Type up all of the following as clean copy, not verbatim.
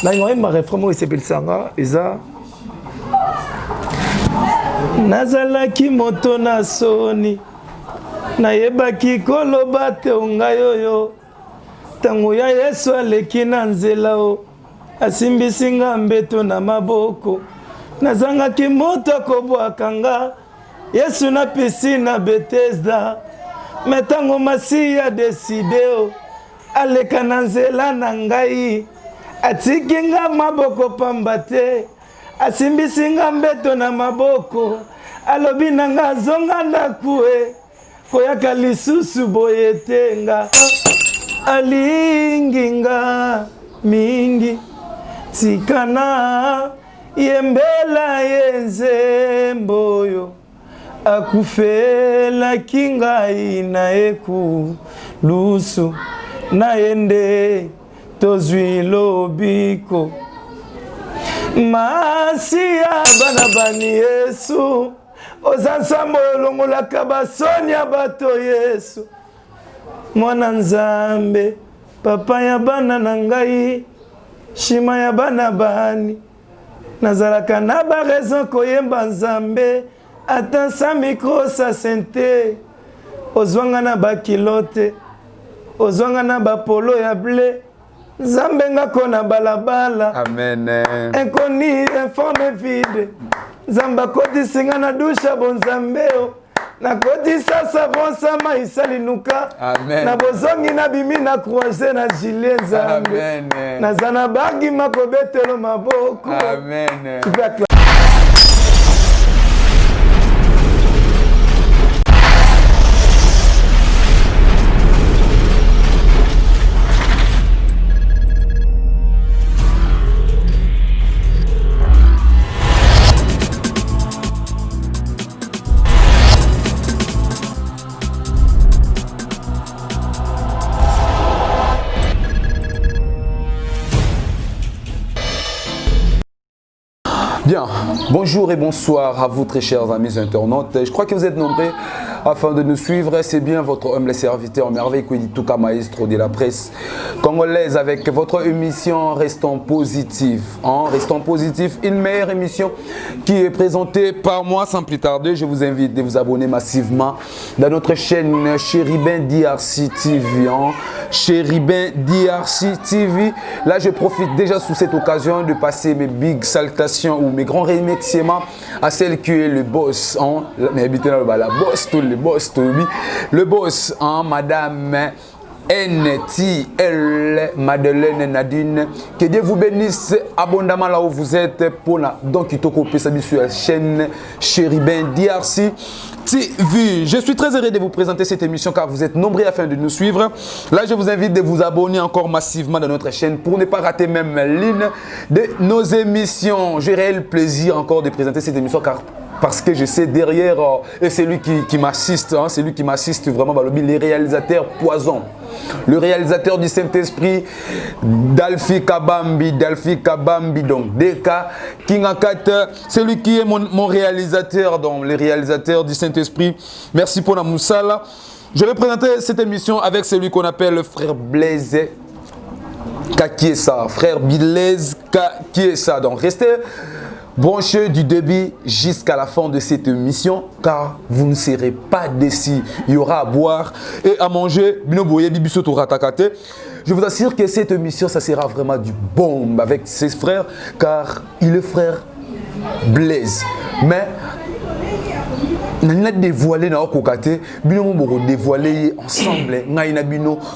Na ma réforme s'appelle Sanga eza nazalaki moto na soni nayebaki koloba te ngai oyo tango ya Yesu aleki na nzela o asimbisi nga mbeto na maboko nazangaki moto akobwaka nga Yesu na piscine na Bethesda metango Masiya deside o aleka na nzela na ngai atiki nga maboko pamba te asimbisi nga mbeto na maboko alobi na nga zonga ndaku koyaka lisusu boye te nga alingi nga mingi tikana yembela yenzembo oyo akufelaki ngai na ekulusu nayende tozwi lobiko Masiya bana bani Yesu ozansambo olongolaka basoni ya bato Yesu mwana Nzambe papa ya bana na ngai shima ya bana bani nazalaka na ba raison koyemba Nzambe ata sa micro sa sente ozwanga na bakilote ozwanga na bapolo ya ble Nzambe ngako na balabala amen enkoni informe vide Nzamba koti singa na dusha bonzambeo na koti sasa bonsa maisalinuka na bozongi na bimi na croiser na gilet Nzambe na zana bagi makobetelo maboko amen. Bien, bonjour et bonsoir à vous très chers amis internautes. Je crois que vous êtes nombreux afin de nous suivre. C'est bien votre humble serviteur merveille Kwedituka Maestro de la presse congolaise avec votre émission Restons Positifs. Restons Positifs, une meilleure émission qui est présentée par moi. Sans plus tarder, je vous invite à vous abonner massivement dans notre chaîne Chérubin DRC TV. Chérubin DRC TV. Là, je profite déjà sous cette occasion de passer mes big salutations ou mes grands remerciements à celle qui est le boss, la boss, le boss, madame NTL Madeleine Nadine. Que Dieu vous bénisse abondamment là où vous êtes pour la donc sur la chaîne Chérubin DRC TV. Je suis très heureux de vous présenter cette émission car vous êtes nombreux afin de nous suivre. Là, je vous invite de vous abonner encore massivement dans notre chaîne pour ne pas rater même l'une de nos émissions. J'ai réel plaisir encore de présenter cette émission car parce que je sais derrière, et c'est lui qui m'assiste, c'est lui qui m'assiste vraiment, les réalisateurs Poison. Le réalisateur du Saint-Esprit, Dalfi Kabambi, donc Deka, Kingakat, c'est lui qui est mon réalisateur, donc les réalisateurs du Saint-Esprit. Merci pour la moussala. Je vais présenter cette émission avec celui qu'on appelle le frère Blaise Kakiesa. Frère Blaise Kakiesa. Donc restez branché du début jusqu'à la fin de cette émission car vous ne serez pas déçus. Il y aura à boire et à manger. Je vous assure que cette émission, ça sera vraiment du bon avec ses frères car il est frère Blaise. Mais nous avons dévoilé ensemble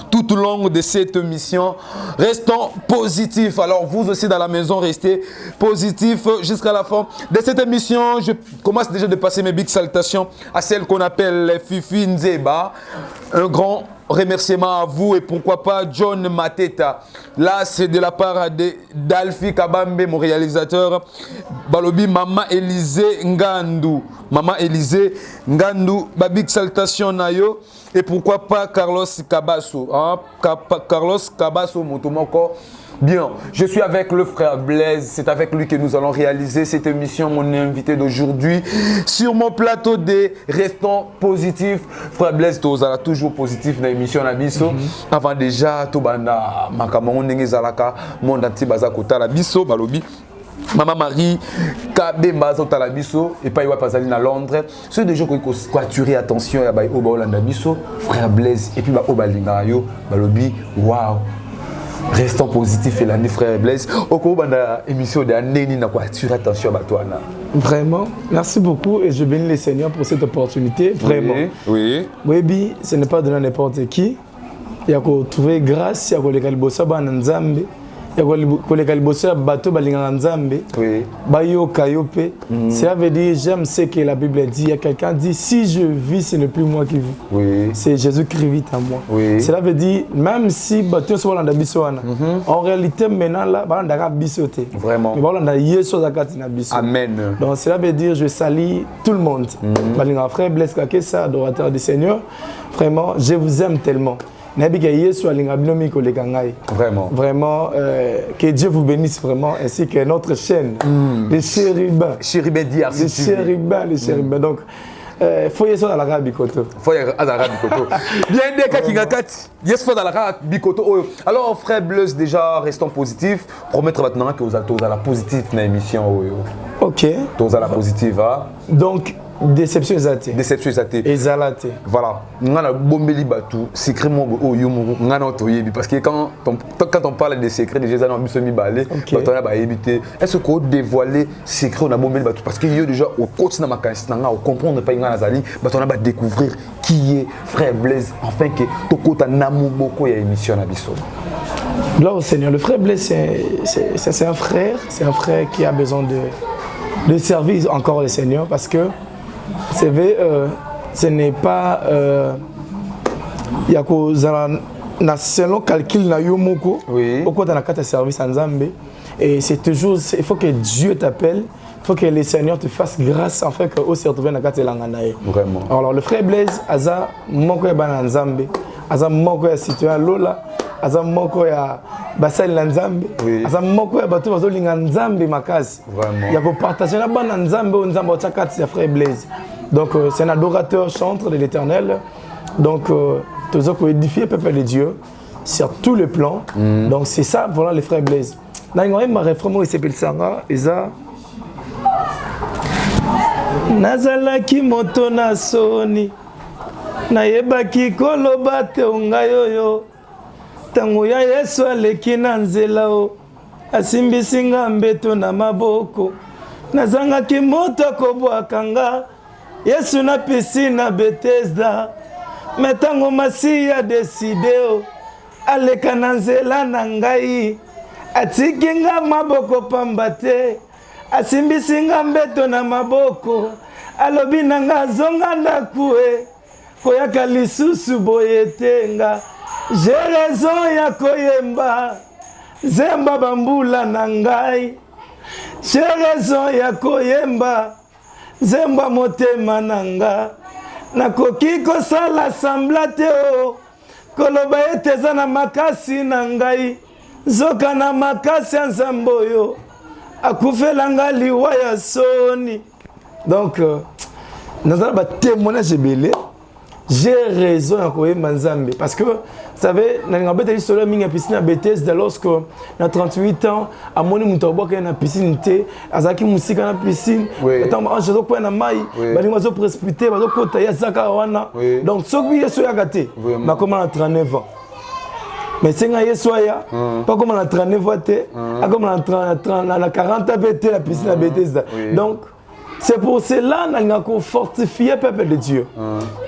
tout au long de cette émission. Restons positifs. Alors vous aussi dans la maison, restez positifs jusqu'à la fin de cette émission. Je commence déjà de passer mes big salutations à celle qu'on appelle Fifi Nzeba. Un grand remerciement à vous et pourquoi pas John Mateta. Là, c'est de la part d'Alfi Kabambe, mon réalisateur. Balobi, Maman Élisée Ngandou. Maman Élisée Ngandou, babik salutation nayo. Et pourquoi pas Carlos Cabasso. Carlos Cabasso, Motomoko. Bien, je suis avec le frère Blaise. C'est avec lui que nous allons réaliser cette émission. Mon invité d'aujourd'hui sur mon plateau des Restons Positifs. Frère Blaise, tu es toujours positif dans l'émission Nabiso. Avant déjà, tu banda makamon nengezalaka monde entier baza kota la biso balobi. Maman Marie, Kabemba Zotala Biso, et pas Pasali à Londres. C'est des gens qui ont attiré attention à Oba Biso, frère Blaise, et puis Obalinga Yo, Balobi, waouh! Restons positifs et l'année frère Blaise. Au cours de l'émission de l'année, nous avons attiré attention à toi. Vraiment, merci beaucoup et je bénis les Seigneurs pour cette opportunité. Vraiment. Oui. Oui, ce n'est pas donné à n'importe qui. Il y a qu'à trouver grâce, il y a qu'à les calbosa bananzambe. Il y a les calbosa bateau balinganzambe. Oui. Bayo kayope. Cela veut dire, j'aime ce que la Bible dit. Il y a quelqu'un qui dit, si je vis, ce n'est plus moi qui vis. Oui. C'est Jésus-Christ vit en moi. Oui. Cela veut dire, même si bateau soit dans la bisoana, en réalité, maintenant, là, on a bisoté. Vraiment. Mais on a yeso zakati na biso. Amen. Donc cela veut dire, je salue tout le monde. Balinga frère Blaise Kakessa, adorateur du Seigneur. Vraiment, je vous aime tellement. Vraiment. Vraiment, que Dieu vous bénisse vraiment, ainsi que notre chaîne, les chérubins. Chérubin DRC. Les chérubins, les chérubins. Donc, faut y aller dans la rade Bikoto. Faut y aller dans la rade Bikoto. Bien des cas qui gâtent. Yes, faut dans la rade Bikoto. Alors, frère Blaise, déjà, restons positifs. Promettre maintenant que vous avez la positive dans l'émission. Ok. Vous avez la positive. Donc, déception exatée. Déception exatée. Exalaté. Voilà. On a bombeli batou, secrètement au yomu, on a entendu parce que quand on parle des secrets, déjà on a mis semi balé, on a évité. Est-ce qu'on a dévoilé secret on a bombeli batou parce qu'il y a déjà au côté de ma candidature, on comprendre pas nga nazali, on a découvrir qui est frère Blaise enfin que to kota namu boko ya émission na biso. Là au Seigneur, le frère Blaise c'est un frère qui a besoin de servir encore le Seigneur parce que c'est vrai, ce n'est pas il y a selon calcul na yomoko au quoi dans la carte de service en Zambie et c'est toujours il faut que Dieu t'appelle, il faut que le Seigneur te fasse grâce afin que au se retrouver dans la carte de l'anganae. Vraiment. Alors le frère Blaise aza moko ya bana Nzambe, aza moko ya citoyen Lola, aza moko ya basali na Nzambe, aza moko ya bato bazolinga Nzambe makasi. Il y a pour partager la bana Nzambe au Nzambe au carte ya frère Blaise. Donc c'est un adorateur chantre de l'Éternel. Donc tous ont édifié le peuple de Dieu sur tous les plans. Donc c'est ça voilà les frères Blaise. Là il y a un refrain qui s'appelle Sanga Eza Nazalaki moto na soni nayebaki koloba te ungayoyo tango ya Yesu aleki na nzela o asimbisi nga mbeto na maboko nazangaki moto akobwaka nga Yesu na piscine na Bethesda metango Masiya deside o aleka na nzela na ngai atiki nga maboko pamba te asimbisi nga mbeto na maboko alobi na nga zonga ndaku koyaka lisusu boye te nga j'ai raison ya koyemba zemba bambula na ngai j'ai raison ya koyemba zemba motema na nga nakoki kosala sambla te o koloba ete eza na makasi na ngai zoka na makasi ya Nzambe oyo akufela nga liwa ya soni. Donc nous allons témoigner belé. J'ai raison à koyemba Nzambe parce que vous savez na ngabeta histoire mingi ya piscine à Bethesda lorsque na 38 ans amoni mutoboka na piscine te azaki musika na piscine tant ange zo kwa na mai bali mazo précipiter bazo kota ya zaka wana donc soki yeso ya gate ma comme à 39 ans mais c'est nga yeso ya pas comme à 39 ans te comme à 30 na 40 ans la piscine à Bethesda donc c'est pour cela qu'on a fortifié le peuple de Dieu.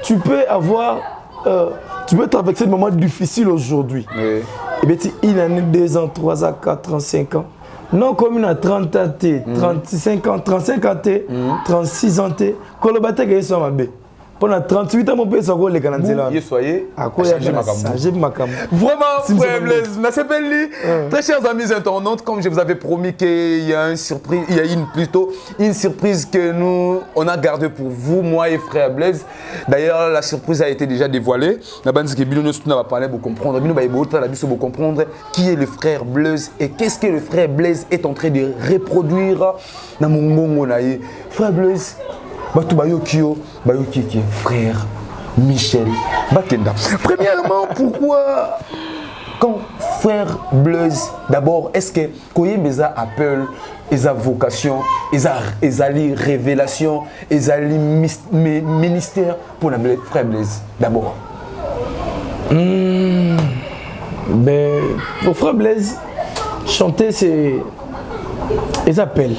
Tu peux avoir, tu peux traverser des moments difficiles aujourd'hui. Et bien, il a 2 ans, 3 ans, 4 ans, 5 ans. Non, comme il a 30 ans, 35 ans, 35 ans, 36 ans, Kolobate qui est sur ma baie. pendant 38 ans, mon père s'est encore les canadiens. Soyez. Changé ma cam. Vraiment, frère Blaise, très chers amis internautes, comme je vous avais promis qu'il y a une surprise, une surprise que nous, on a gardée pour vous, moi et frère Blaise. D'ailleurs, la surprise a été déjà dévoilée. La bande que Bilo nous va parler pour comprendre, pour comprendre qui est le frère Blaise et qu'est-ce que le frère Blaise est en train de reproduire dans mon monde. Frère Blaise, frère Michel Bakenda. Premièrement, pourquoi quand frère Blaise, d'abord, est-ce que Koyemeza appelle sa vocation, sa révélation, sa ministère pour le frère Blaise, d'abord? Pour frère Blaise, chanter, c'est... Ils appellent.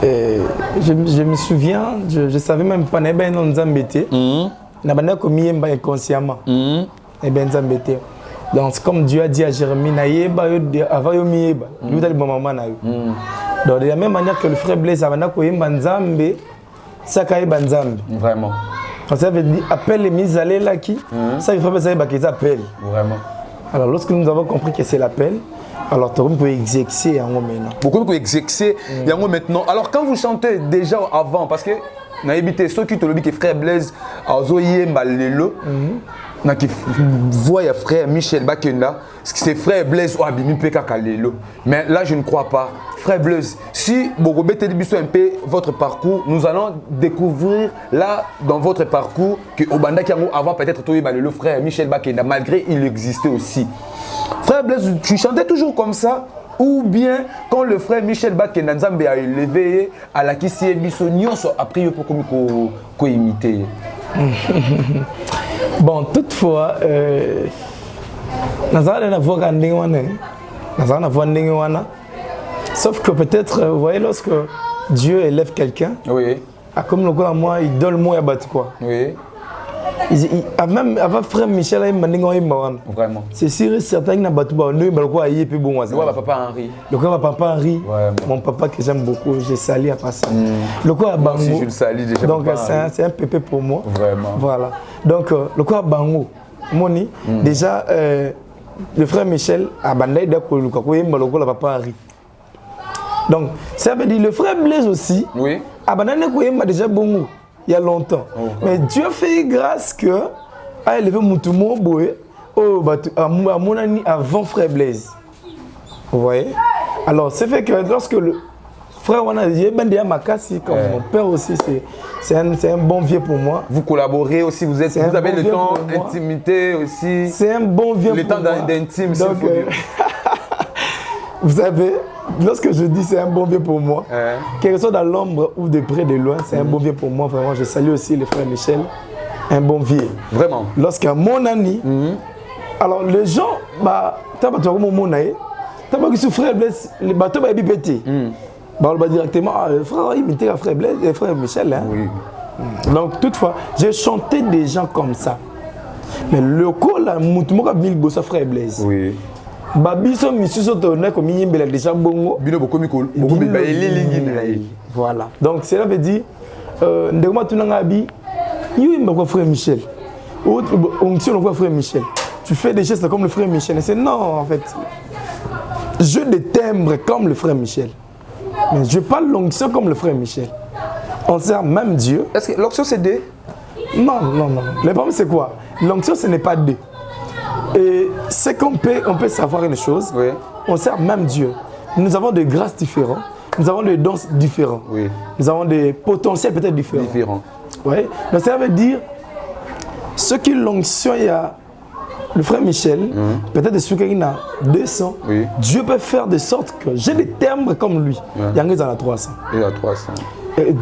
Je me souviens, je savais même pas, je nous embêté. Je n'ai pas inconsciemment. Donc, c'est comme Dieu a dit à Jérémie, avant de me donc, de la même manière que le frère Blaise a dit, ça vraiment. Ça veut dire, appelle les mises à là qui, ça il faut que ça appelle. Vraiment. Alors, lorsque nous avons compris que c'est l'appel, alors tu peux exercer maintenant. Pourquoi vous pouvez exercer maintenant? Alors, quand vous chantez déjà avant, parce que vous avez évité ceux qui te le disent que frère Blaise a zoyé malelo. Qui voit frère Michel Bakenda, c'est frère Blaise ou Abimi Peka Kalelo. Mais là, je ne crois pas. Frère Blaise, si Bogobé te dit un peu votre parcours, nous allons découvrir là, dans votre parcours, que Obanda Kiango avant peut-être le frère Michel Bakenda, malgré il existait aussi. Frère Blaise, tu chantais toujours comme ça? Ou bien quand le frère Michel Bakenda Nzambe a élevé à la Kissie Bissonio, après pour imiter? Bon, toutefois, sauf que peut-être, vous voyez, lorsque Dieu élève quelqu'un, oui. Comme le gars, moi, il donne le mot à battre quoi. Oui. Même avant frère Michel, vraiment. C'est sûr et certain qu'il n'a pas battu. Le papa Henri. Le papa Henri, mon papa que j'aime beaucoup, j'ai sali à passer. Le quoi Bango. Si je le salis déjà. Donc c'est un pépé pour moi. Vraiment. Voilà. Donc le quoi Bango, Moni, déjà le frère Michel a bandé d'accord le quoi papa Henri. Donc ça veut dire le frère Blaise aussi. Oui. A bandé quoi déjà Bongo. Il y a longtemps. Mais Dieu fait grâce que a élevé Moutoumou Boé à mon ami avant frère Blaise. Vous voyez? Alors, c'est fait que lorsque le frère Wana dit, Makassi, comme mon père aussi, c'est un bon vieux pour moi. Vous collaborez aussi, vous avez le temps d'intimité aussi. C'est un bon vieux pour moi. Le temps d'intime, c'est vous savez, lorsque je dis c'est un bon vieux pour moi, qu'il soit dans l'ombre ou de près de loin, c'est un bon vieux pour moi. Vraiment, je salue aussi le frère Michel, un bon vieux. Vraiment. Lorsqu'à mon ami, alors les gens, t'as pas trop mon ami, t'as pas que ce frère Blaise, les bateaux va péter. On va directement, le frère imité le frère Blaise, le frère Michel. Hein? Oui. Donc toutefois, j'ai chanté des gens comme ça. Mais le coup là, Moutoumou a mis le frère Blaise. Oui. Babiso misuso tourné comme il y a déjà bongo. Bino beaucoup mikol. Voilà. Donc cela veut dire, ndekoma tunangabi, il y a frère Michel. Onction le frère Michel. Tu fais des gestes comme le frère Michel. C'est non en fait. Je des timbres comme le frère Michel. Mais je parle l'onction comme le frère Michel. On sert même Dieu. Est-ce que l'onction c'est D? Non. Le problème c'est quoi? L'onction ce n'est pas D. Et c'est qu'on peut savoir une chose, on sert même Dieu. Nous avons des grâces différentes, nous avons des dons différents, nous avons des potentiels peut-être différents. Oui. Donc ça veut dire, ceux qui l'onction, il y a le frère Michel, peut-être ceux qui ont 200, Dieu peut faire de sorte que j'ai des timbres comme lui, il y en a 300. Il y a 300.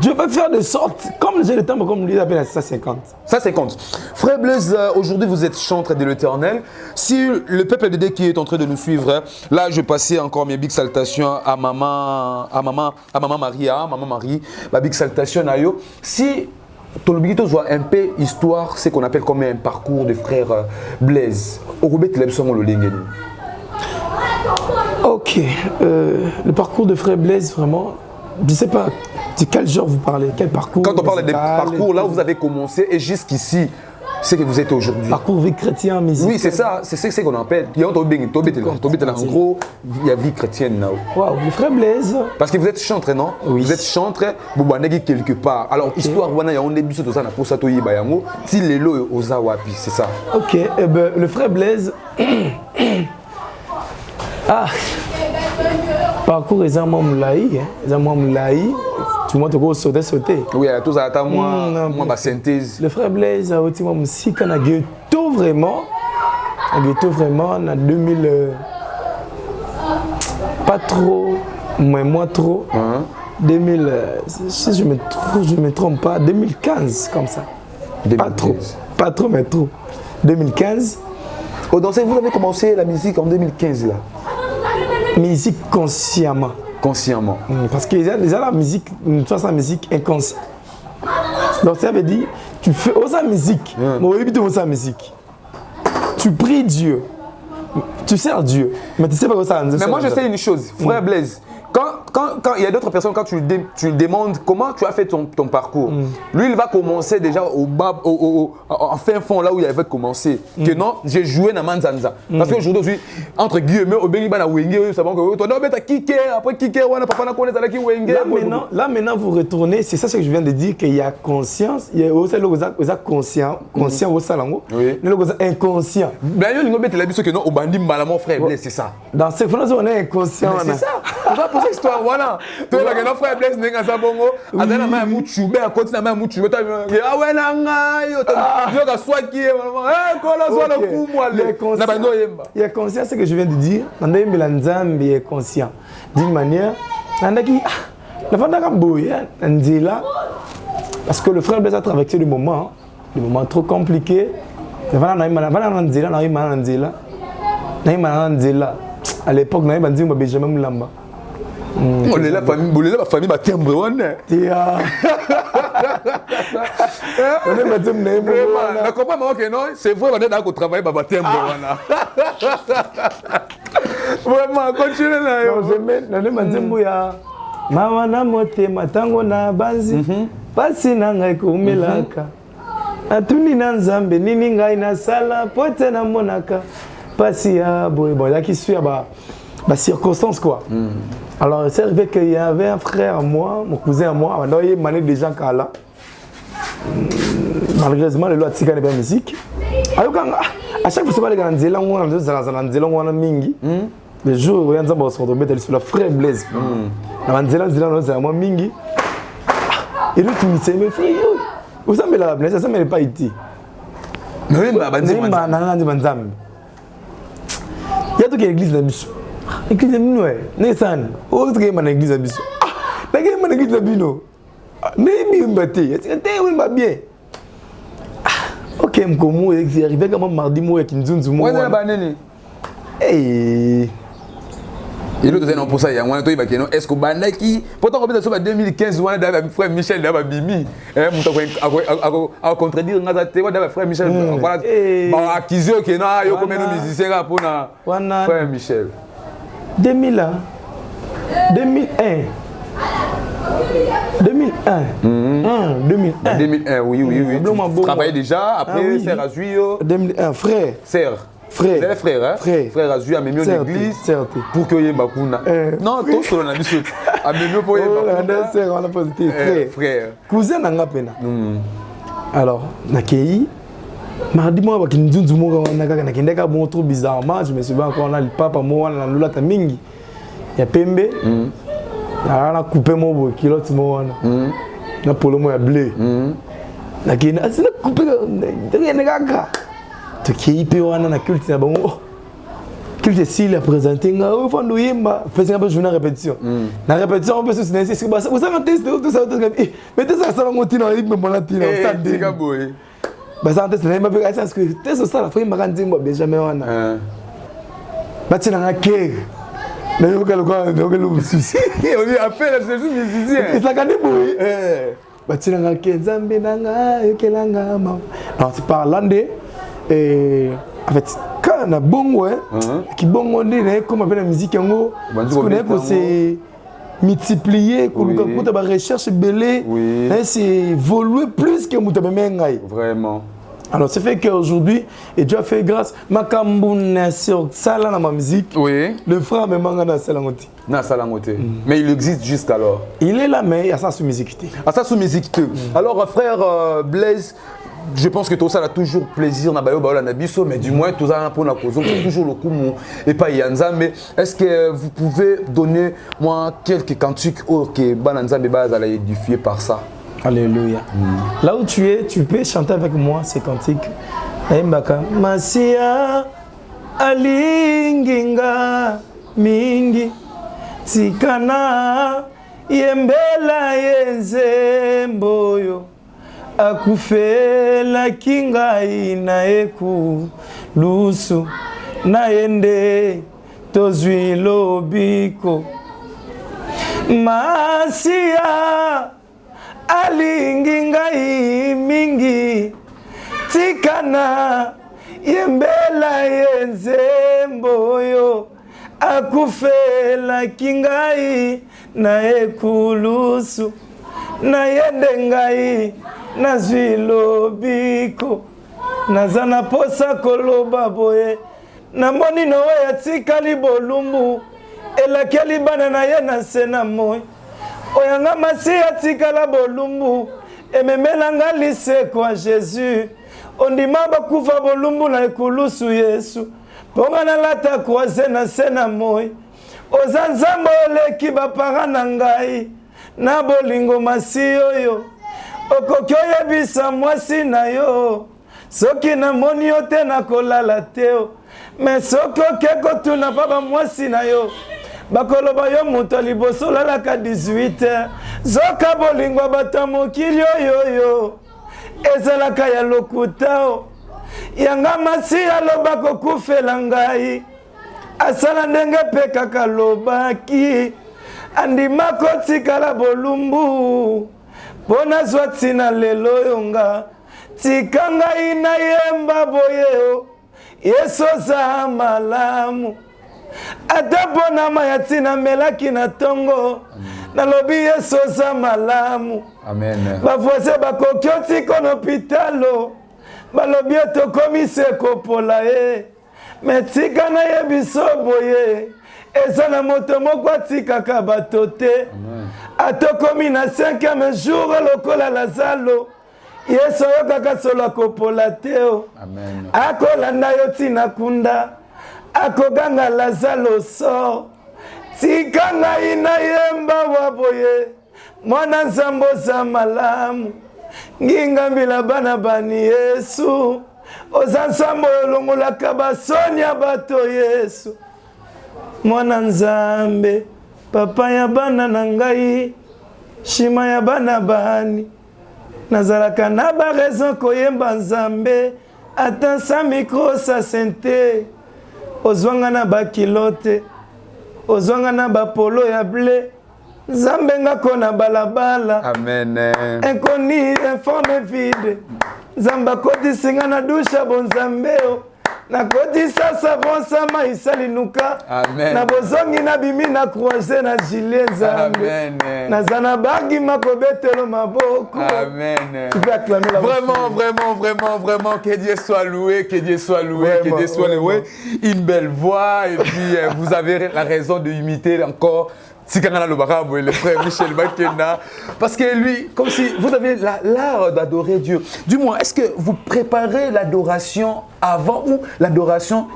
Dieu peut faire de sorte, comme j'ai le temps, comme lui, il appelle à 150. 150. Frère Blaise, aujourd'hui vous êtes chantre de l'Éternel. Si le peuple de Dieu qui est en train de nous suivre, là je passais encore mes big salutations à maman Marie, ma big salutation à yo. Si ton objectif soit un peu histoire, c'est qu'on appelle comme un parcours de frère Blaise. Ok, le parcours de frère Blaise, vraiment, je ne sais pas De quel genre vous parlez? Quel parcours? Quand on parle des parcours, là où vous avez commencé et jusqu'ici, c'est que vous êtes aujourd'hui. Parcours vie chrétienne, musique. Oui, c'est ça, c'est ce qu'on appelle. En gros, il y a vie chrétienne là. Waouh, le frère Blaise. Parce que vous êtes chantre, non? Oui. Vous êtes chantre, vous êtes quelque part. Alors, histoire, il y a un début de ça, pour ça, il y a un Lelo aux Awapi, c'est ça. Ok, eh ben, le frère Blaise. Ah, parcours, ils ont moulaï, tu montres que sauter. Oui, tout ça, moi, ma synthèse. Le frère Blaise a aussi mon musique, on a ghetto vraiment, en 2000, pas trop, mais moi trop. 2000, si je me trompe pas, 2015 comme ça. 2015. Pas trop, mais trop. 2015. Donc, vous avez commencé la musique en 2015 là. Musique consciemment. Consciemment. Parce que déjà la musique, la musique inconsciente. Donc ça veut dire, tu fais sa musique, musique. Tu pries Dieu, tu sers Dieu, mais tu sais pas ça. Mais moi je sais une chose, frère Blaise. Quand il y a d'autres personnes, quand tu lui demandes comment tu as fait ton parcours, lui il va commencer déjà en fin fond là où il avait commencé. Que non, j'ai joué dans Manzanza. Parce qu'aujourd'hui, entre guillemets, au Bengi Bana Wenge, ça va que toi, non, mais t'as kické, après kické, papa n'a connaît ça qui Wenge. Là maintenant, vous retournez, c'est ça ce que je viens de dire, qu'il y a conscience, il y a aussi le conscient au salango, le inconscient. Mais il y a une chose que non, au bandit malamon frère Blaise, c'est ça. Dans ces fois-là, on est inconscient. C'est ça. On va poser histoire, voilà. Tu vois que notre frère Blaise n'est pas ça bongo. Adana ma mouchoube, à côté de ma mouchoube. Ah ouais, nanga, yo, tu soit qui est, quoi soit le coup, moi, il y a conscience, ce que je viens de dire. On a mis l'anzambe est conscient. D'une manière, on a dit, la femme n'a bouillé, on dit là, parce que le frère Blaise a traversé des moments trop compliqués. À l'époque, on a dit que Benjamin Moulamba. On est la famille, ma timbre, on est. On est ma timbre, on comprend que non, c'est vrai, on est là qu'on travaille, ma timbre, vraiment, continuez là. On est ma timbre, maman na moté, matango na banzi, pasi na ngai kumelaka. Atuni na nzambe, nini ngai na sala, pote na monaka. Pasi ya boy, bon, là qui suit bah circonstance quoi. Alors c'est arrivé qu'il y avait un frère à moi, mon cousin à moi, il y avait des gens qui là. Malheureusement, le loi de la musique. À chaque fois que les gens ont mingi, le jour où ils ont se retrouvé sur la frère Blaise. Mingi. Et le tout, c'est mes frères. Vous savez la Blaise, ça ne pas été. Il y a toute l'église de Bissou. L'église de Bissou, Nessan. Autre que mon église de Bissou. La gueule de l'église de Bino. N'est pas bien. Bien. Ok, Mkomo, c'est arrivé comme mardi, moi, qui nous ont dit. Moi, c'est banane. Hey. Et l'autre, c'est non pour ça. Il y a un truc qui est est-ce que Banaki, pourtant, on peut dire 2015, on a frère Michel d'Aba Bimi. À contredire, on a frère Michel. Voilà. Accusé que non, il y a combien de musiciens pour frère Michel. 2001. 2001, oui. Tu travaillais déjà, après, Frère Azuyo. 2001, frère. Frère. C'est frère, hein? Frère Azuyo a même l'église pour que y ait Bakuna. Non, tout sur la mission. A même pour y ait Bakuna. Frère. Cousin n'a pas. Alors, Nakei. Mardi moi ba kinzunzu moka wanaka na kindeka bon trop bizarrement, je me souviens encore on a le papa moi na lula ta mingi. Ya pembe. Na couper mon bo kilote moi na. Na polo moi ya bleu. Na kina asina couper ndenge ngaka. To kipe wana na culte na bango. Culte s'il a présenté nga o fando yemba, faisait un peu journée répétition. Na répétition on peut se signaler c'est ça vous savez tester tout ça mais ça ça ngoti na rythme mon latina ça dit. Bah ça c'est même pas parce que t'es ça la frère m'a dit moi Benjamin wana. Bah tu n'as que mais on le souci. On lui appelle c'est juste musicien. Et ça gagne boy. Bah tu n'as que Nzambe nanga yokelanga ma. Alors c'est par landais et en fait quand na bongo qui bongo ndé comme appelle la musique yango. Ce qu'on est c'est multiplier, que la recherche belée, c'est évoluer plus que Moutabemengaï. Vraiment. Alors, c'est fait qu'aujourd'hui, et Dieu a fait grâce, Makamboune sur Sala dans ma musique, le frère me manga dans Salangote. Mais il existe jusqu'alors. Il est là, mais il y a ça sous musique. Ah, ça sous musique. Alors, frère Blaise, je pense que tout ça a toujours plaisir na bayo na biso, mais du moins tout ça pour la cause toujours le coup et pas Yanza. Mais est-ce que vous pouvez donner moi quelques cantiques que Bananza Beba a édifié par ça? Alléluia. Là où tu es, tu peux chanter avec moi ces cantiques. Masia alinginga mingi tikana yembela yenzemboyo akufela kingai na eku lusu na yende tozwi lobiko masia alingi ngai mingi tikana yembela yenzemboyo akufela kingai na ekulusu na yende ngai nazwi lobiko nazana posa koloba boye namoni nowe yatikali bolumbu elakeli bana na ye na sena moi oyanga masi atikala bolumbu ememela nga liseko a Jésus ondima bakufa bolumbu na ekulusu Yesu ponga na lata croise na sena moi oza nzambe oleki bapara na ngai na bolingo masi oyo okoki oyebisa mwasi na yo soki namoni yo te nakolala te me soki oke kotuna pa bamwasi na yo bakoloba yo moto liboso lalaka 18h zoka bolingo bato mokili oyoyo ezalaka ya lokuta yanga masi aloba kokufela ngai asala ndenge mpe kaka lobaki andima kotikala bolumbu mpona zwa ntina lelo oyo nga tika ngai nayemba boyeo Yesu oza malamu ata mpona maya ntina melaki na ntongo nalobi Yesu oza malamu bavoise bakoki otika na hopitalo balobi tokomi se kopola ye me tika nayebiso boye eza na moto moko atikaka bato te atokomi na 5e jour lokola Lazalo Yesu oyokaka solo akopola te akolanda yo ntina kunda akoganga Lazalo so tika ngai nayemba wa boye mwana nzambe oza malamu ngingambila bana bani Yesu oza nzambe olongolaka basoni ya bato Yesu mwana nzambe papa ya bana na ngai shima ya bana bani nazalaka na ba raison koyemba nzambe ata sa micro sa sente ozwanga na bakilote ozwanga na bapolo ya ble nzambe ngako na balabala amen enkoni informe vide nzambe akotisinga na dusha bonzambeo nakotisa savon sama isalinuka na bozongi na bimi na croise na gilet nzambe naza na bagi makobetelo maboko tu peux acclamer la vraiment que Dieu soit loué que Dieu soit loué que Dieu soit loué une belle voix et puis vous avez la raison de imiter encore le frère Michel Bakena, parce que lui, comme si vous avez l'art d'adorer Dieu. Du moins, est-ce que vous préparez l'adoration avant ou l'adoration,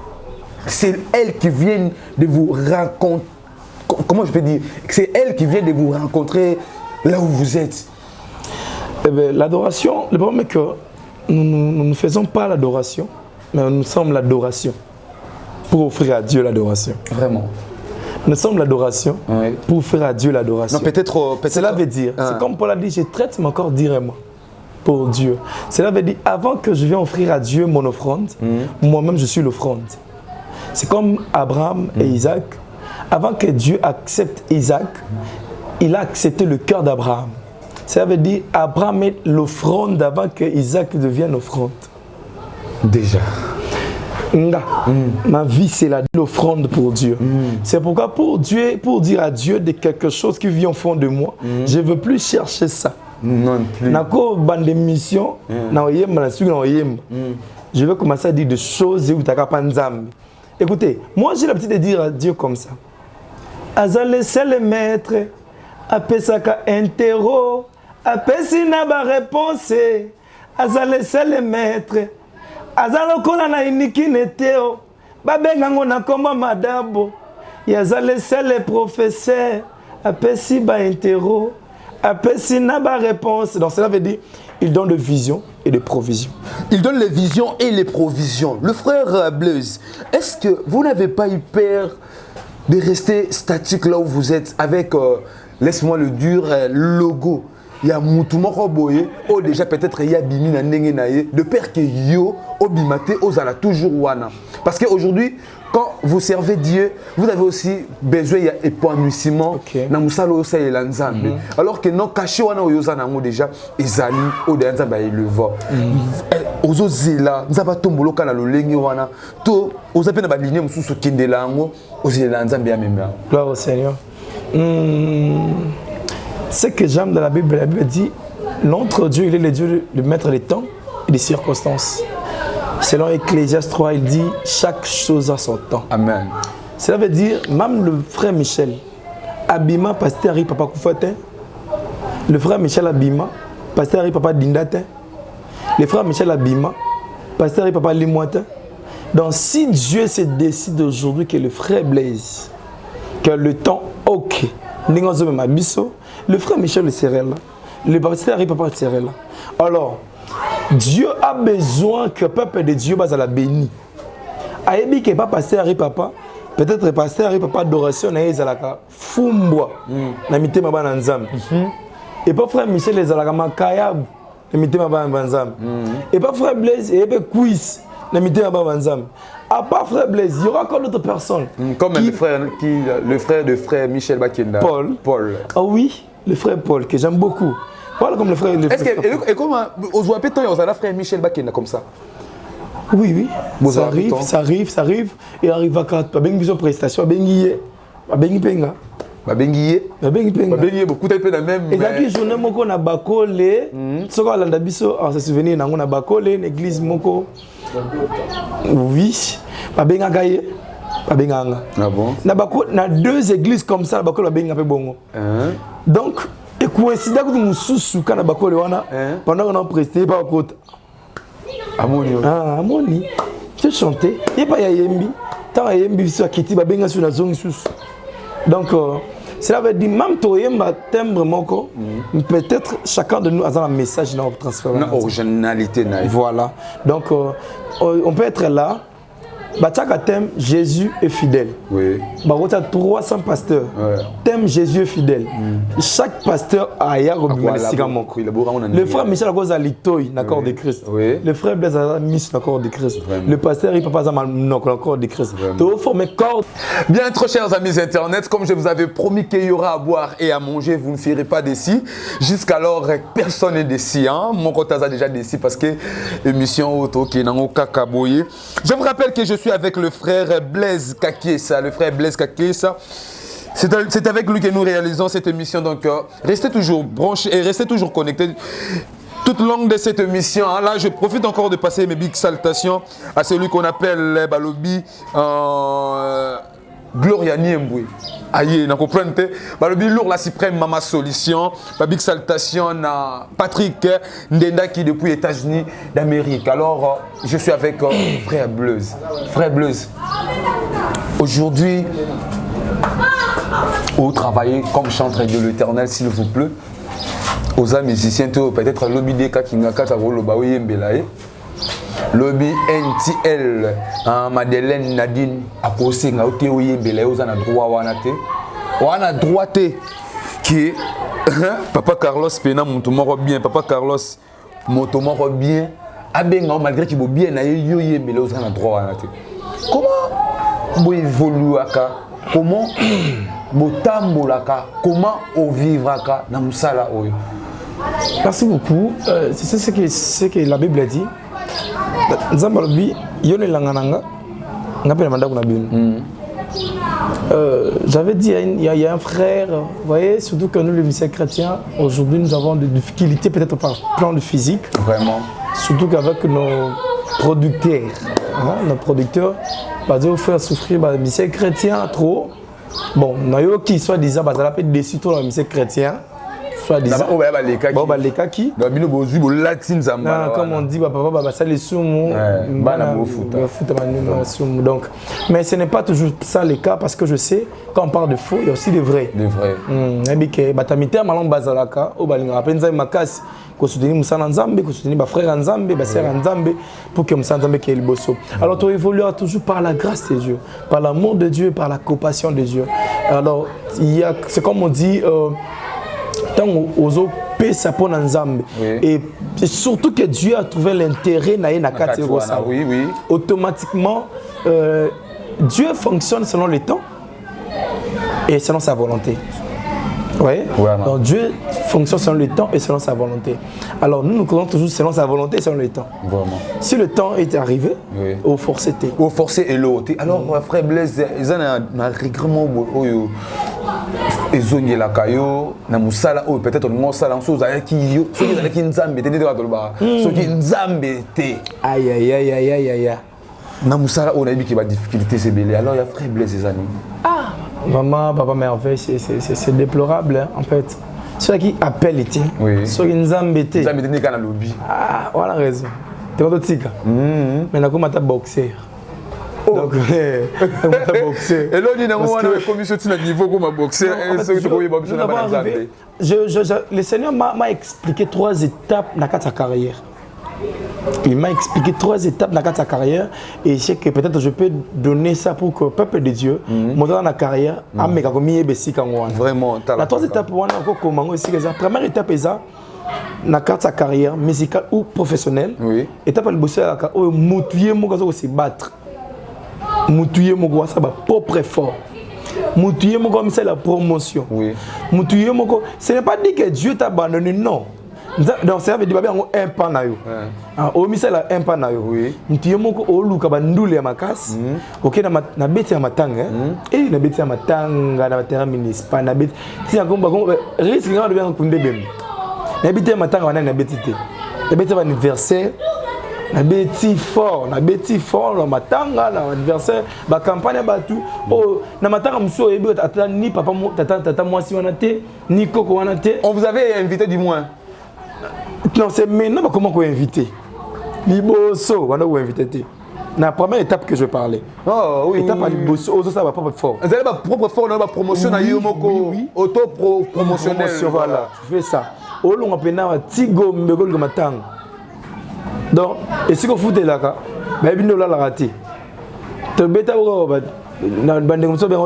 c'est elle qui vient de vous rencontrer? Comment je peux dire? C'est elle qui vient de vous rencontrer là où vous êtes. Eh bien, l'adoration, le problème est que nous ne faisons pas l'adoration, mais nous sommes l'adoration pour offrir à Dieu l'adoration. Vraiment. Nous sommes l'adoration pour faire à Dieu l'adoration. Non, peut-être. Cela veut dire, c'est comme Paul a dit, je traite mon corps directement pour Dieu. Cela veut dire, avant que je vienne offrir à Dieu mon offrande, moi-même je suis l'offrande. C'est comme Abraham et Isaac. Avant que Dieu accepte Isaac, il a accepté le cœur d'Abraham. Cela veut dire, Abraham est l'offrande avant que Isaac devienne offrande. Déjà. Ma vie, c'est l'offrande pour Dieu. C'est pourquoi pour dire à Dieu de quelque chose qui vient au fond de moi, je ne veux plus chercher ça. Non plus. Je veux commencer à dire des choses où tu as pas. Écoutez, moi j'ai l'habitude de dire à Dieu comme ça. Azale c'est le maître, apesaka interro, apesina ba réponse. Azale c'est le maître. Azalo kola na iniki neteo, babengango na komba madabo. Yazale c'est le professeur, apesi ba interro, apesina ba réponse. Donc cela veut dire il donne des visions et des provisions. Il donne les visions et les provisions. Le frère Blaise, est-ce que vous n'avez pas eu peur de rester statique là où vous êtes avec, laisse-moi le dire, logo? Il y a Moutoumoko Boye, ou déjà peut-être il y a Bimi na Ndenge Naye, de peur que yo, Obimate, Ozala toujours Wana. Parce qu'aujourd'hui, quand vous servez Dieu, vous avez aussi besoin d'épanouissement. Alors que non, caché Wana Oyozana déjà, Ezali, Odeanzamba et le voix. Ozo Zela, Nzaba Tomboloka na Lolengi Wana, To, Ozape na Baline Moussou Kendelango, Ozela Nzambia Memba. Gloire au Seigneur. Ce que j'aime dans la Bible dit, notre Dieu, il est le Dieu de mettre les temps et les circonstances. Selon Ecclésiaste 3, il dit chaque chose a son temps. Amen. Cela veut dire, même le frère Michel, Abima, pasteur Harry, papa Koufate, le frère Michel Abima, pasteur Harry, papa Dindate, le frère Michel Abima, pasteur Harry, papa Limoite. Donc, si Dieu se décide aujourd'hui que le frère Blaise, que le temps, ok, le frère Michel serait là, le pasteur Harry, papa serait là. Alors, Dieu a besoin que le peuple de Dieu soit béni. Ayebi que pas pasteur Harry papa, peut-être pasteur Harry papa adoration na ezalaka fumbwa na mitema bana nzambe. Et pas frère Michel ezalaka makayab na mitema bana nzambe. Et pas frère Blaise et be quiz na mitema bana nzambe. À part frère Blaise, il y aura encore d'autres personnes. Comme le frère de frère Michel Bakenda. Paul. Ah oui, le frère Paul que j'aime beaucoup. Voilà comme le frère. Est-ce que, et comment, aux Ouapétons, on a frère Michel Bakenda comme ça? Oui. Ça arrive. Et arrive à quand? Pas bien besoin de prestation, pas bien penga. Beaucoup de peu même. Et d'ailleurs, journée moko na bakole, ce qu'on a landa biso, alors se souvenir na ngona bakole, l'église moko. Oui, pas bien gaye, pas bien anga. Ah bon? Na bakole, na deux églises comme ça, bakole pas bien peu bongo. Donc, et coïncident que nous sous kana bakole wana, pendant qu'on a presté par côté. Amoni. Amoni. Tu chantais, il pas yembi. Tant yembi sur kiti ba benga sur la zone sous. Donc cela veut dire même toi yemba timbre moko, peut-être chacun de nous a un message dans notre transfert. Une originalité. Voilà. Donc on peut être là. Bataka thème Jésus est fidèle. Oui. Barota 300 pasteurs. Thème Jésus est fidèle. Chaque pasteur a ya le frère Michel a cause à l'itoy d'accord de Christ. Le frère Blaise a mis l'accord de Christ. Le pasteur il papa a l'accord de Christ. Tu former corps. Bien trop chers amis internet, comme je vous avais promis qu'il y aura à boire et à manger, vous ne serez pas déçus. Jusqu'alors personne n'est déçu. Mon côté a déjà déçu parce que l'émission auto qui est dans Kakaboye. Je vous rappelle que je suis avec le frère Blaise Kakiesa. Le frère Blaise Kakiesa, c'est avec lui que nous réalisons cette émission. Donc, restez toujours branchés et restez toujours connectés tout au long de cette émission. Là, je profite encore de passer mes big salutations à celui qu'on appelle Balobi Gloria Niemboué. Aïe, vous comprenez? Balobi lourd la suprême Mama Solution. Ma big salutation à Patrick Ndenda qui depuis les États-Unis d'Amérique. Alors, je suis avec frère Blaise. Frère Blaise, aujourd'hui, vous travaillez comme chanteur de l'Éternel, s'il vous plaît. Aux amis musiciens, peut-être lobby des cas qui n'ont qu'à lobby NTL, Madeleine Nadine, a posé un théorie belé aux ana droit wana droité qui est Papa Carlos Pena montomoro bien, Papa Carlos montomoro bien, abenga malgré qu'il bien na yoyé belé aux ana droit wana. Comment vous évoluez aka? Comment vous tambolaka? Comment vous vivre aka na musala oyo? Merci beaucoup. C'est ce que la Bible dit. Nzambalobi yone langananga J'avais dit, il y a un frère, vous voyez, surtout que nous, les musiciens chrétiens, aujourd'hui, nous avons des difficultés peut-être par plan de physique. Vraiment. Surtout qu'avec nos producteurs, parce qu'ils faire souffrir les musiciens chrétiens trop. Bon, nous avons qui soit disant, parce qu'on peut déçu trop les musiciens chrétiens. Soit-disant. Comme on dit, papa, ça les soumous. Donc, mais ce n'est pas toujours ça le cas parce que je sais, quand on parle de faux, il y a aussi des vrais. Des vrais. Soutenir Moussana Nzambe, soutenir frère Nzambe, sœur Nzambe, pour que Moussana Nzambe ait le bosso. Alors, tu évolueras toujours par la grâce de Dieu, par l'amour de Dieu, par la compassion de Dieu. Alors, c'est comme on dit, tant aux autres, ça pour Nzambe. Et surtout que Dieu a trouvé l'intérêt na Katerosa. Oui, oui. Automatiquement, Dieu fonctionne selon le temps et selon sa volonté. Oui. Donc Dieu fonctionne selon le temps et selon sa volonté. Alors nous comptons toujours selon sa volonté et selon le temps. Vraiment. Si le temps est arrivé, au forcé t'es. Au forcé et l'autre. Alors frère Blaise, ils ont un régrement ezongi la kayo na musala o peut-être on sala en chose avec qui yo ceux qui nzambe te de ba ceux qui nzambe te aïe na musala on a dit qu'il y a difficulté c'est belé alors il y a frère Blaise les amis maman papa merveille c'est déplorable hein, en fait ceux qui appellent ici ceux qui nzambe te kana lobby voilà raison tu vas tika mais na comment ta boxer. Donc, boxer. Et là, on a commission de niveau comme boxer. Le Seigneur m'a expliqué 3 étapes dans sa carrière. Il m'a expliqué 3 étapes dans sa carrière et je sais que peut-être je peux donner ça pour que le peuple de Dieu, dans la carrière, vraiment. La 3 étapes, on a encore comment aussi. La première étape est ça. Dans sa carrière musicale ou professionnelle. Étape elle bosser à la moutouiller mon gars aussi battre. Moutouiller mon gars ça va propre effort. Moutouiller mon gars c'est la promotion. Moutouiller mon gars ce n'est pas dit que Dieu t'a abandonné non. Donc ça veut dire un pan na yo. Au misala un pan na yo. Moutouiller mon gars au luka bandule ya makasi. OK na beti ya matanga et na beti ya matanga na terrain municipal na beti si ngomba risque ngaba de bien kunde bem. Na beti ya matanga wana na beti te. Na beti ya anniversaire na beti fort la matanga na anniversaire ba campagne ba tout oh na matanga muso ebi tata ni papa tata moi si wana te ni koko wana te. On vous avait invité du moins. Non c'est maintenant comment qu'on invité liboso wana ou invité te na première étape que je parlais. Oh oui étape liboso ozo ça va propre fort. Vous avez ba propre fort na ba promotion na yo moko auto promotionnel voilà tu fais ça au long apena tigo mbegol matanga. Donc, et si vous foutez là, vous avez la raté. Tu as un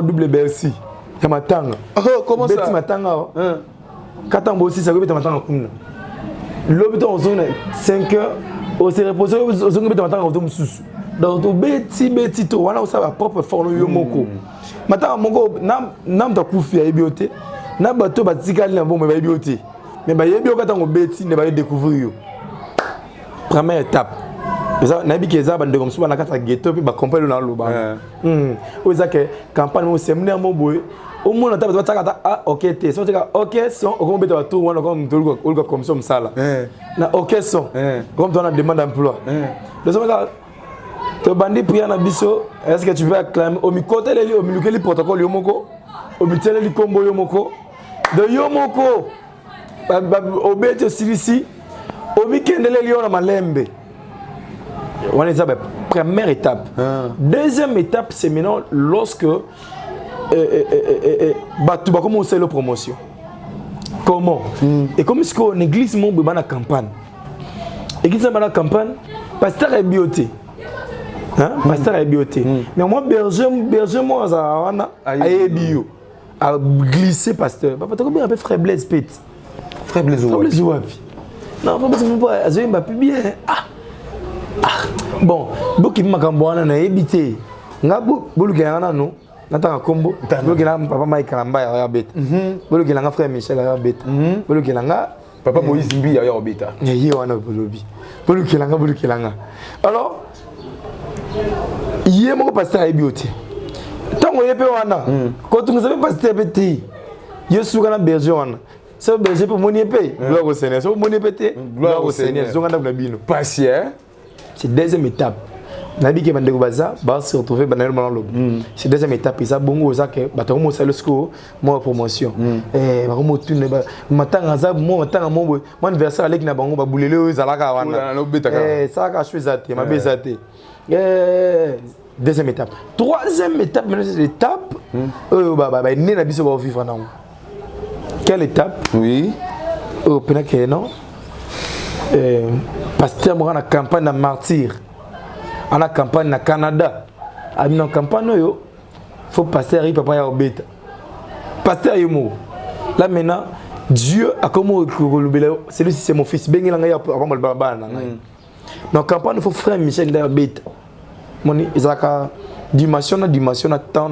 double Bercy. Tu as comment ça? Quand tu aussi, ça va être l'hôpital en zone 5 heures, on s'est reposé aux zones de matin. Donc, tu bêtis, tu as sa propre forme de moko. Maintenant, nam ta koufi à bioté. Na bateau batikal na bon mais bioté. Mais ba yebio quand on bêtis, ne va découvrir. Première étape. Nabi Keza bande comme ça na kata ghetto puis ba comprendre na loba. Oza que campagne mo séminaire mo boy. Au moins na table ta ah OK té. So tika OK son on peut tout on comme tout comme ça là. Na OK son. Comme tu as demande d'emploi. Deuxième cas te bandi prier na biso est-ce que tu veux acclamer au mi-côté les au milieu les protocole yo moko au milieu les combo yo moko de yo moko au bête ici au mi-kende les lions na malembe. On est à la première étape. Deuxième étape, c'est maintenant lorsque tu vas commencer la promotion. Comment? Et comme est-ce qu'on église mon bébé dans la campagne? Église dans la campagne, pasteur est bioté. Pasteur est bioté. Mais moi, berger moi, ça a bio. A glissé pasteur. Papa, tu as combien de frère Blaise Pet? Frère Blaise Ouapi. Non, pas besoin de moi. Je vais plus bien. Bon, beaucoup de gens na ebité. Nga boluka na no, nataka kombo. Boluka papa Mike Kalamba ya bet. Boluka nga frère Michel ya bet. Boluka nga papa Moïse Mbi ya beta. Yé wana bolobi. Boluka nga. Alors il y a mon pasteur à beauté. Tant qu'on y a pas quand vous avez pasteur petit, il y a souvent un berger c'est berger pour mon épée. Gloire au Seigneur. C'est mon épée. Gloire au Seigneur. C'est deuxième étape. Nabi qui est bandé au bazar, va se retrouver dans le lobby. C'est deuxième étape. Et ça bon ça que bateau mo sale sco, moi promotion. Ba mo tune ba matanga za mo matanga mo anniversaire avec na bango ba boulele zalaka wana. Ça ka choisate, ma bezate. Deuxième étape. Troisième étape, maintenant c'est l'étape bah né na biso ba vivre na. Quelle étape? Oui. Au Pénaké, non? Pasteur Moran a campagne à martyr. On a campagne au Canada. A une campagne, il faut pasteur papa ya obeta. Pasteur Yomo. Là maintenant, Dieu a comment c'est lui c'est mon fils. Ben il a avant le baba na. Dans campagne il faut frère Michel da obeta. Moni Isaka dimension na temps.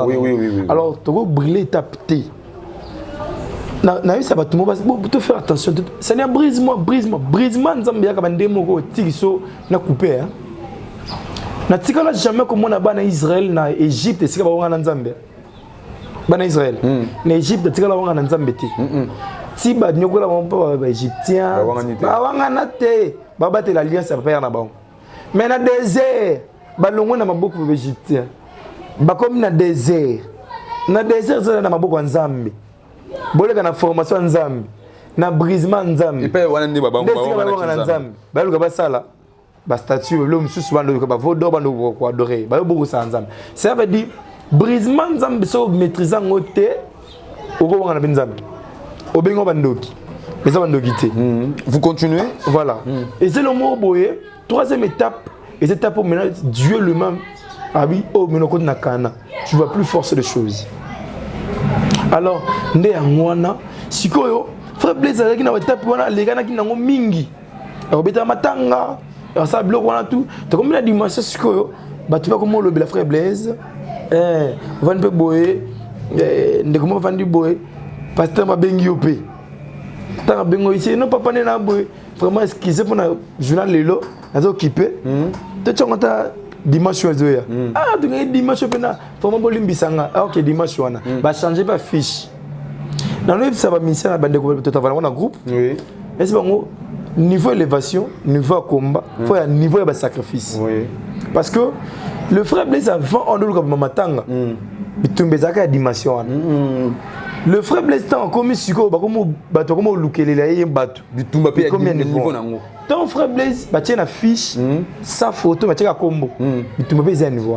Oui. Alors tu vas brûler ta petite. Na ça va tout le monde faut faire attention. Seigneur brise-moi nzambe ya kabande moko tikiso na couper hein. Na tikala jamais comme on a bana Israël na Égypte sika ba wana nzambe. Bana Israël. Na Égypte tikala wana nzambe ti. Ti ba nyokola ba égyptien. Ba wana na te ba battre l'alliance ya papa na ba. Mais na désert ba longo na maboko ba égyptien. Ba comme na désert. Na désert za na maboko nzambe. Boleka na formation nzambe na brisement nzambe ipe wana ndi baba wana nzambe baluka basala ba statue le mususu bando ba vodo bando ko adorer ba beaucoup ça nzambe ça veut dire brisement nzambe so maîtrisant ngote oko wana nzambe obengo bandoki mais ça bandoki te vous continuez voilà et c'est le mot boye troisième étape et cette étape maintenant Dieu lui-même a dit oh mais no na kana tu vas plus forcer les choses. Alors, nde yangwana sikoyo frère Blaise azaki na étape wana legana ki nango mingi. Obeta matanga, ça bloque wana tout. To comme la dimanche sikoyo, ba tu vas comment le frère Blaise van pe boye nde comment van du boye pasteur ma bengi opé. Tanga bengo ici non papa na boye. Vraiment excusez pour na journal lelo, azo occupé. To tchonta dimanche ozoya ah tu ngé dimanche pena vraiment bolimbisanga ah OK dimanche wana ba changer ba fiche dans le ça va mission na bande ko to voilà on a groupe oui et c'est bon niveau élévation niveau combat faut un niveau de sacrifice oui parce que le frère Blaise avant on doit comme matanga bitumbezaka dimension wana le frère Blaise tant comme siko ba comme bato comme lukele la yé bato bitumba pe niveau nango. Ton frère Blaise, tu as une affiche, sa photo, tu as un combo. Tu as un niveau.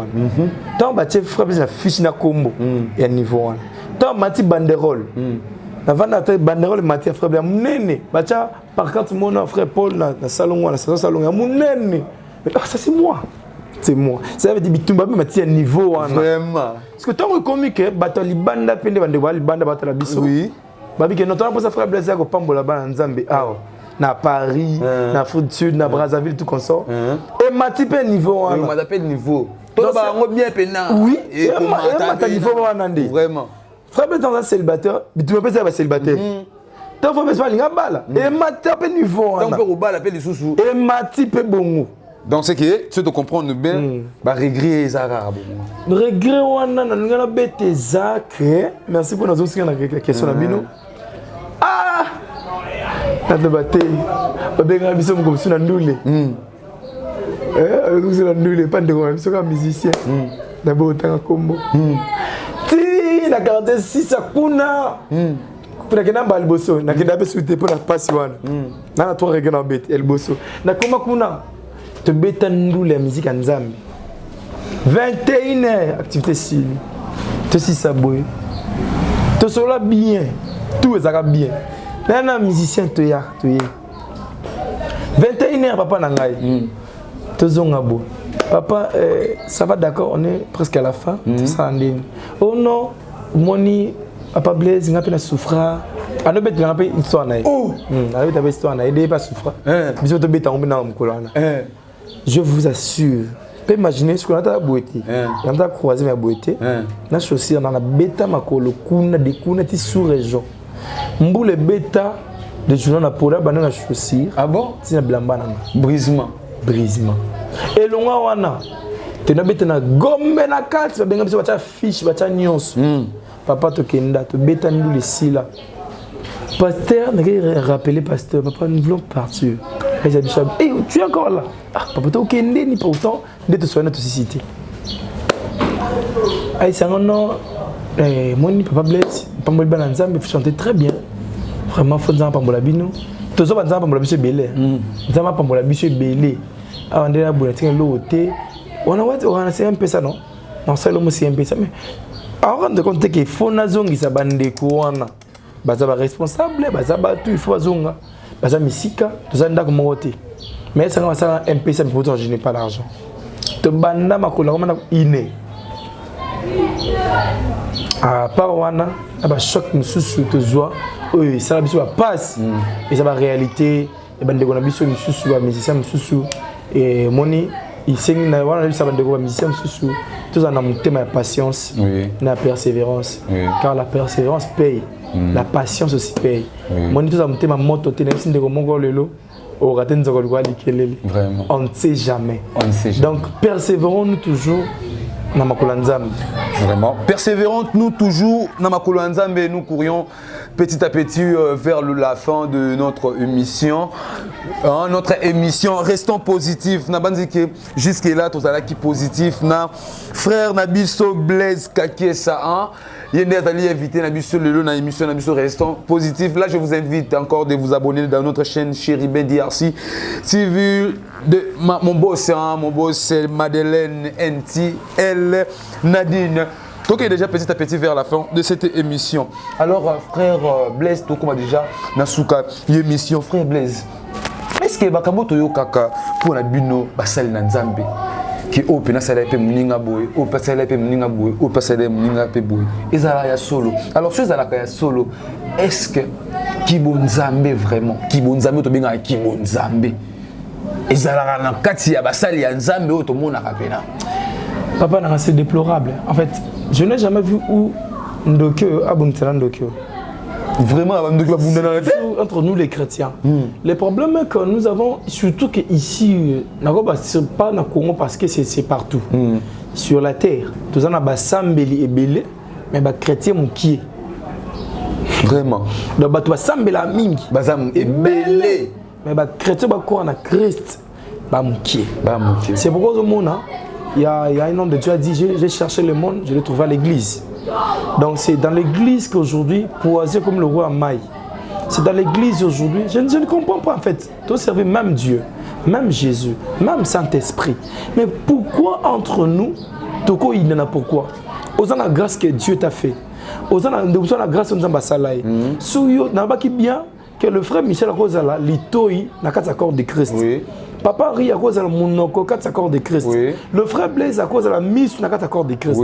Ton frère Blaise, une fiche, un combo. Il y a un niveau. Ton mati banderole. Avant de banderole, mati frère Blaise, par contre, mon frère Paul, dans le salon, il y a ça c'est moi. C'est moi. Ça veut dire que tu as un niveau. Vraiment. Parce que tant que comique, tu as un banda, tu as un banda, oui. Babi que notre pour ça frère Blaise ko pambola ba nzambe awa na Paris na Afrique du Sud na Brazzaville tout comme ça et mati pe niveau wana on m'appelle niveau to ba ngo bien pena oui et mata niveau wana ndé vraiment frère Blaise dans célibataire tu me pèse ba célibataire tant faut pas linga bala et mati pe niveau wana tant pe ko bala pe lisusu et mati pe bongo. Donc c'est que tu te comprendre bien ba regret ezaka bon regret wana na ngala bete zake merci pour nous aussi la question na bino. Ah! T'as débattu. On a besoin comme ça ndoulé. Avec ça ndoulé pas de quoi, c'est comme musicien. D'abord tant combo. Ti na 46 akuna. Kuna kena balboso, na kenda be souté pour la passe wana. Na toi regana bête el bosso. Na koma kuna. Te beta ndoulé la musique nzambe. 21h activité si. Te si saboy. Te sola bien. Tout est bien. Là, un musicien, tu es. 21h, papa Nangaï. Papa, ça va d'accord, on est presque à la fin. Oh non, Moni, papa Blaise, il a pas souffert. On a pas une histoire. Oh, on a pas une histoire. Il a pas souffert. Je vous assure. Tu peux imaginer ce qu'on a à Boété. On a croisé à Boété. On a chaussé, on a bêta makolo, kuna des kuna ti sous-région. Mboule bêta de journal na pola banana chaussure. Ah bon? C'est un blamba na brisement. Et l'on wana Tu n'as pas gomme na carte, tu vas bien faire fiche, tu vas nyons. Papa to kenda, tu bêta nous les si là. Pasteur, n'a rappelé pasteur, papa nous voulons partir. Et j'ai dit hey, tu es encore là. Ah, papa to kende ni pas autant de te soigner notre société. Ay c'est un nom moi ni papa Blaise, papa Mboli Bananza me chanter très bien. Vraiment faut dire pambola bino. Tozo banza pambola biso belé. Nzama pambola biso belé. Avant de la boule tinga loté. On a c'est un peu ça non. Non ça le mot c'est un peu ça mais avant de compter que faut nazongi sa bande kuana. Baza ba responsable, baza ba tout il faut azonga. Baza misika, toza ndako moté. Mais ça va un peu ça mais pourtant je n'ai pas l'argent. Te banda makola comme iné. À part wana, aba choc mususu te zoa. Oui, ça la biso passe. Et ça va réalité et bande ko na biso mususu ba musicien mususu et moni il sing na wana ça bande ko ba musicien mususu. Tout ça na mutema patience, na persévérance. Car la persévérance paye. La patience aussi paye. Moni tout ça mutema moto te na sinde ko mongo lelo. On ne sait jamais. On ne sait jamais. Donc persévérons-nous toujours. Vraiment. Persévérons-nous toujours. Nous courions petit à petit vers la fin de notre émission. Notre émission, restons positifs. Jusque-là, tout ça qui positif. Frère Nabiso Blaise Kakiesa. Il y a des invités dans l'émission Restons positifs. Là, je vous invite encore de vous abonner dans notre chaîne Chéribin DRC. Si vu de mon boss, c'est Madeleine NT, elle, Nadine. Donc, il est déjà petit à petit vers la fin de cette émission. Alors, frère Blaise, donc on a déjà Nasuka, l'émission frère Blaise. Est-ce que Bakamoto Yokaka pour la bino basal Nanzambe? Qui open na sala pe muninga boy o pasala pe muninga boy o pasala muninga pe boy ezala ya solo alors ce ezala ya solo est-ce que kibonzambe vraiment kibonzambe to benga kibonzambe ezala na kati ya basali ya nzambe o to mona kapena papa na c'est déplorable en fait je n'ai jamais vu où ndokyo abuntsala ndokyo vraiment entre nous les chrétiens. Le problème est que nous avons, surtout que ici, pas dans Congo parce que c'est partout. Sur la terre, tout ça, on a Sambeli et Belé, mais les chrétiens qui vraiment. Donc, tu vas Sambeli Mingi et Belé, mais les chrétiens qui ont Christ, c'est pourquoi au monde, il y a un homme de Dieu qui a dit j'ai cherché le monde, je l'ai trouvé à l'église. Donc c'est dans l'église qu'aujourd'hui, poisé comme le roi Maï. C'est dans l'église aujourd'hui, je ne comprends pas en fait. Tu servais même Dieu, même Jésus, même Saint-Esprit. Mais pourquoi entre nous, Toko il n'en a pourquoi? Osant la grâce que Dieu t'a fait. Osant la grâce de Nzamba Salaï. Souyo, n'a pas qui bien que le frère Michel Rosala, l'itoi, n'a qu'à s'accorder de Christ. Papa rit à cause de Mounoko, quand s'accorde de Christ. Le frère Blaise à cause de la mise, n'a qu'à s'accorder de Christ.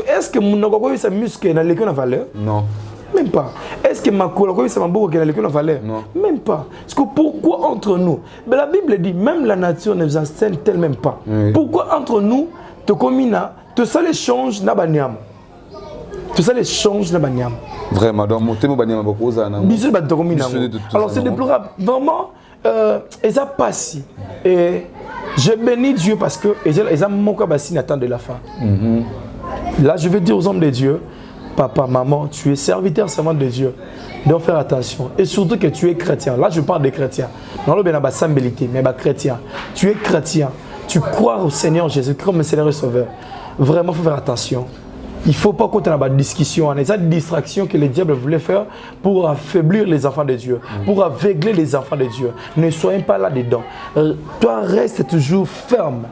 Est-ce que Mounoko, sa muscle, n'a l'école valeur? Non. Même pas. Est-ce que ma couleur, ça m'a beaucoup qu'elle a l'école valeur? Non. Même pas. Parce que pourquoi entre nous? Mais la Bible dit, même la nature ne vous enseigne tellement pas. Pourquoi entre nous, te commina, te ça les change, n'a baniam. Tout ça les change, n'a baniam. Vraiment, donc mon thème baniam beaucoup ça. Alors c'est déplorable. Vraiment. Et ça passe. Et je bénis Dieu parce que ils ont mon cabassin attend de la fin. Là, je vais dire aux hommes de Dieu, papa, maman, tu es serviteur, servant de Dieu. Donc faire attention. Et surtout que tu es chrétien. Là, je parle des chrétiens. Non, le bénin sambélité, mais chrétien. Tu es chrétien. Tu crois au Seigneur Jésus comme Seigneur et Sauveur. Vraiment, il faut faire attention. Il ne faut pas qu'on ait une discussion, une distraction que le diable voulait faire pour affaiblir les enfants de Dieu, pour aveugler les enfants de Dieu. Ne soyez pas là-dedans. Toi, reste toujours ferme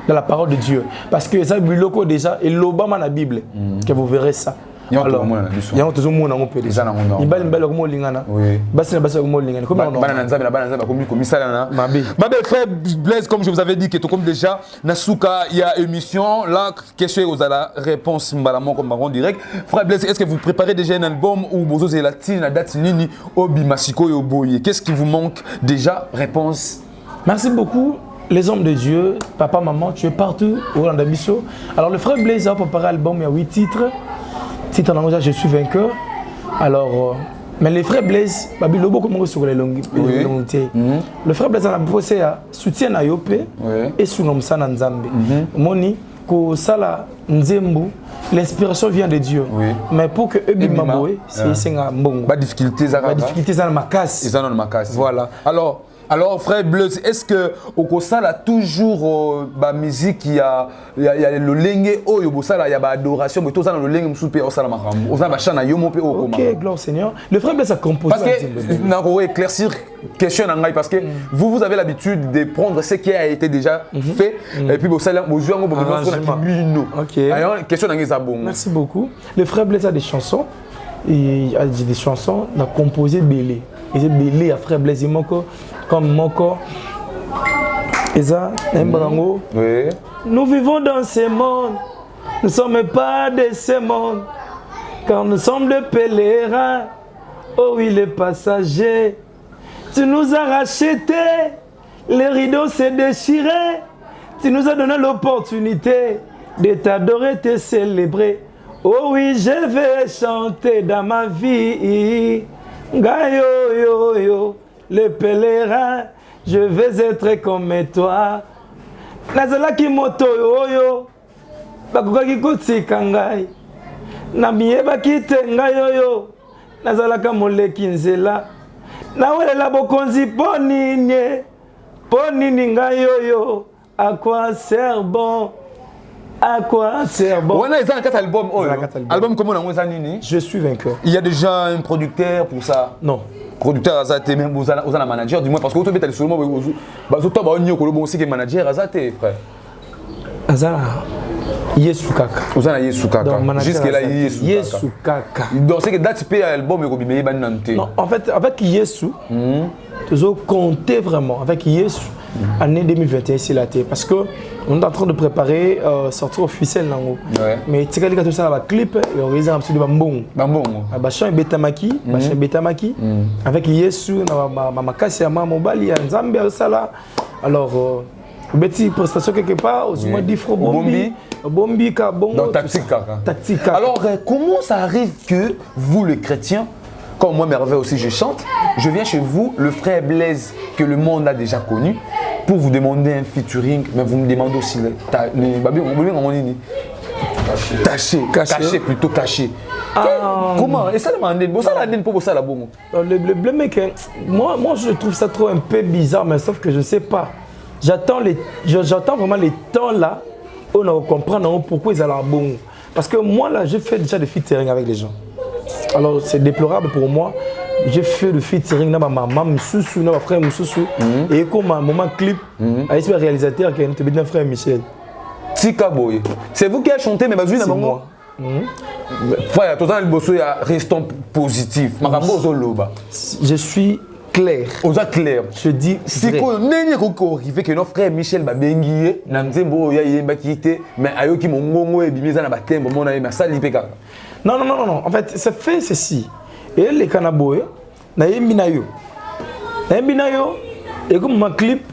dans la parole de Dieu. Parce que ça, déjà, et l'Obama dans la Bible, que vous verrez ça. Alors, il y a toujours monde en peut déjà. Il y a une belle lingana. Oui. Basi na basi ko lingana. Comment on? Bana nzambe na bana nzambe comme commissaire na. Mabe frère Blaise, comme je vous avais dit que comme déjà Nasuka il y a émission là question aux la réponse mbalamon comme baron direct. Frère Blaise, est-ce que vous préparez déjà un album ou bozo zelatine na date nini obi masiko yo boye? Qu'est-ce qui vous manque déjà? Réponse. Merci beaucoup. Les hommes de Dieu, papa, maman, tu es partout au Rwanda Bisso. Alors le frère Blaise a préparé l'album, il y a 8 titres. Titre en anglais, je suis vainqueur. Alors, mais les frères Blaise, Babi Lobo comme sur les longues. Le frère Blaise a posé à soutien à Yopé et sous nom Sananzambe. Moni, que ça nzembo, l'inspiration vient de Dieu. Oui. Mais pour que eux bimamboé, c'est un bon. Pas difficulté ça. Pas difficulté ça ma casse. Ils en ont ma casse. Voilà. Alors frère Bleus, est-ce que au Kosala a toujours la musique il y a le lengue oh yo ça il y a adoration mais tout ça dans le lengue souper au sala makambo. On a chana yo monpe au OK, gloire au Seigneur. Le frère Blaise a composé. Parce que n'a éclaircir question nangai parce que vous avez l'habitude de prendre ce qui a été déjà fait et puis vous allez vous jouer OK. Alors question nangai ça bon. Merci beaucoup. Le frère Blaise a des chansons. Il a des chansons, il a composé Belé. Il a Belé à frère Blaise Moko comme Moko. Et ça, oui. Nous vivons dans ce monde. Nous ne sommes pas de ce monde. Car nous sommes des pèlerins. Oh oui, les passagers. Tu nous as rachetés. Les rideaux s'est déchirés. Tu nous as donné l'opportunité de t'adorer, de te célébrer. Oh oui, je vais chanter dans ma vie. Gayo, yo, yo, le pèlerin, je vais être comme toi. Nazalaki moto yo, yo, bakokaki kotika ngai. Namiyebaki te ngai yo, yo, nazalaka moleki nzela. Nawelela bokonzi ponini ngai yo, yo, à quoi sert bon? À quoi sert bon? On a un 4 albums. Album comment on a nini? Je suis vainqueur. Il y a déjà un producteur pour ça? Non. Producteur Azate, même vous avez un manager, du moins parce que vous avez seulement manager Azate, frère. Azara. Yesu Kaka. Vous avez Yesu Kaka. Jusque là, Yesu Kaka. Donc c'est que date pay album et non, en fait, avec Yesu, tu as compté vraiment. Avec Yesu, année 2021, c'est la terre. Parce qu'on est en train de préparer sortir officiel. Mais tu sais que tout ça, le clip, il y a un réseau absolument bon. Bambon. Bachan Betamaki, Bachan Betamaki. Avec Yesu, ma casse à ma mobile, il y a un Zambie ça là. Alors, Betty prestation quelque part, au moins 10 francs Bombi. Bombi, Kabongo. Donc tactique. Tactique. Alors, comment ça arrive que vous, les chrétiens, comme moi, Merveille aussi, je chante, je viens chez vous, le frère Blaise, que le monde a déjà connu, pour vous demander un featuring, mais vous me demandez aussi caché plutôt caché. Comment? Et ça demande, le problème est que moi je trouve ça trop un peu bizarre, mais sauf que je ne sais pas. J'attends vraiment les temps là où on va comprendre pourquoi ils ont bon. Parce que moi là, je fais déjà des featuring avec les gens. Alors c'est déplorable pour moi. J'ai fait le featuring avec ma maman, mon frère Moussoussou. Et comme un moment clip, avec le réalisateur qui est mon frère Michel. Tikaboy. C'est vous qui avez chanté, mais c'est moi. Frère, tout le monde restons positifs. Je suis clair. On a clair. Je dis si qu'on n'est arrivé que notre frère Michel Babenguié, Namzembo ya yemba quitté, mais ayoki mongongo et bimeza na batembo mon ami ma sali peka. Non. En fait, ça fait ceci. Et les canaboy, na yeminayo. Et comme ma clip,